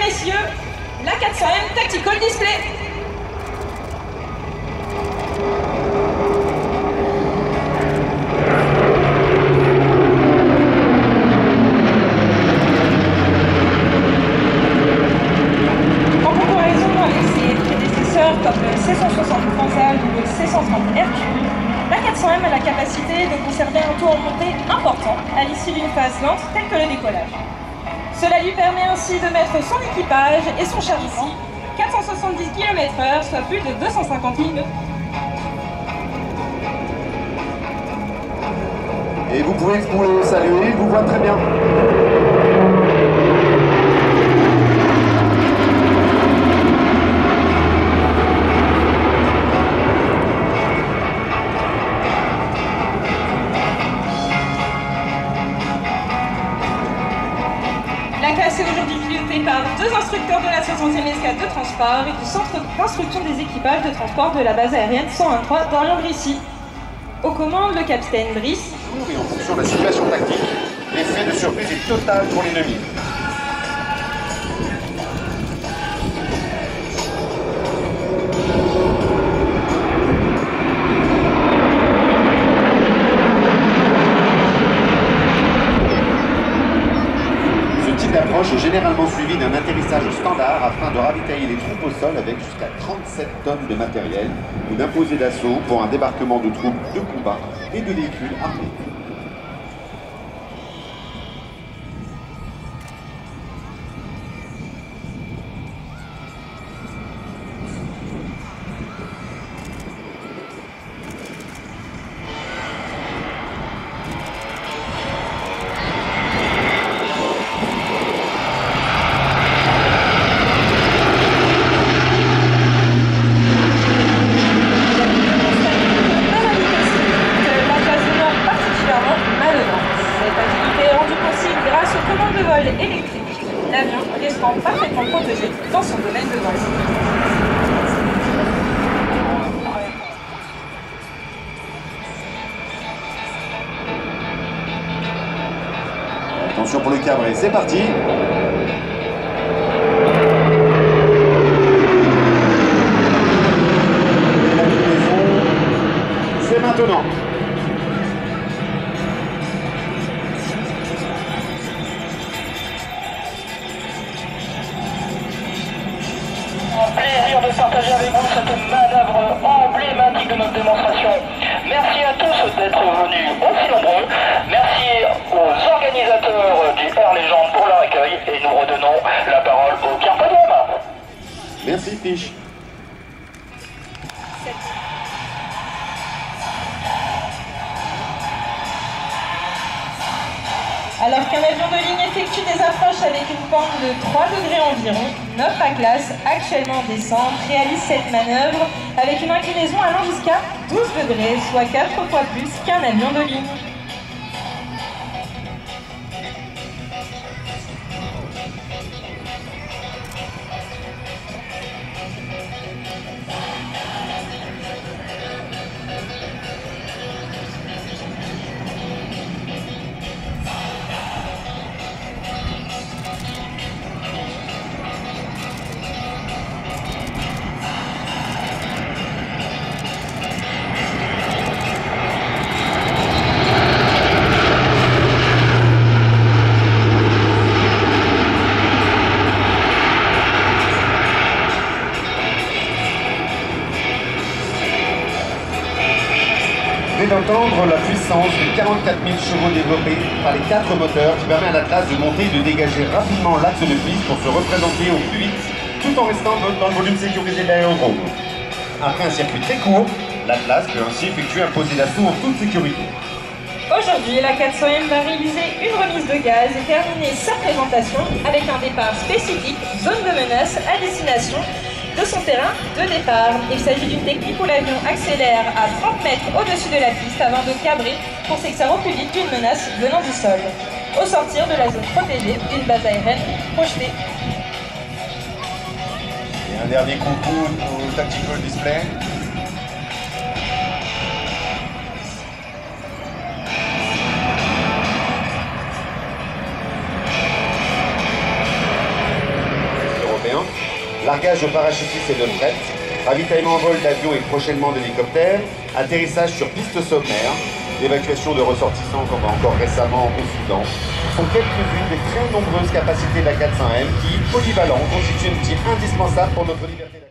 messieurs, la 400M Tactical Display. En comparaison avec ses prédécesseurs comme le C-160 Transal ou le C-130 Hercule, la 400M a la capacité de conserver un taux en montée important à l'issue d'une phase lente telle que le décollage. Cela lui permet ainsi de mettre son équipage et son chargement 470 km/h, soit plus de 250 lignes. Et vous pouvez vous le saluer, il vous voit très bien. La classe est aujourd'hui pilotée par deux instructeurs de la 60e escadre de transport et du centre d'instruction des équipages de transport de la base aérienne 123 d'Orléans-Brissy. Aux commandes, le capitaine Brice. Et en fonction de la situation tactique, l'effet de surprise est total pour l'ennemi. L'approche est généralement suivie d'un atterrissage standard afin de ravitailler les troupes au sol avec jusqu'à 37 tonnes de matériel ou d'imposer d'assaut pour un débarquement de troupes de combat et de véhicules armés. électrique, l'avion restant parfaitement protégé dans son domaine de base. Attention pour le cabré, c'est parti. Et la livraison, c'est maintenant. Plaisir de partager avec vous cette manœuvre emblématique de notre démonstration. Merci à tous d'être venus aussi nombreux. Merci aux organisateurs du Air Légende pour leur accueil et nous redonnons la parole au Carpodium. Merci Fiche. Alors qu'un avion de ligne effectue des approches avec une pente de 3 degrés environ, notre A-classe, actuellement en descente, réalise cette manœuvre avec une inclinaison allant jusqu'à 12 degrés, soit 4 fois plus qu'un avion de ligne. D'entendre la puissance de 44 000 chevaux développés par les 4 moteurs qui permet à l'Atlas de monter et de dégager rapidement l'axe de piste pour se représenter au plus vite tout en restant dans le volume sécurisé de l'aérodrome. Après un circuit très court, l'Atlas peut ainsi effectuer un posé d'assaut en toute sécurité. Aujourd'hui, la 400M va réaliser une remise de gaz et terminer sa présentation avec un départ spécifique, zone de menace à destination de son terrain de départ. Il s'agit d'une technique où l'avion accélère à 30 mètres au-dessus de la piste avant de cabrer pour s'extraire au plus vite d'une menace venant du sol, au sortir de la zone protégée d'une base aérienne projetée. Et un dernier coucou au Tactical Display. largage de parachutistes et de fret, ravitaillement en vol d'avions et prochainement d'hélicoptères, atterrissage sur piste sommaire, l'évacuation de ressortissants comme encore récemment au Soudan, sont quelques-unes des très nombreuses capacités de la 400M qui, polyvalent, constituent un outil indispensable pour notre liberté.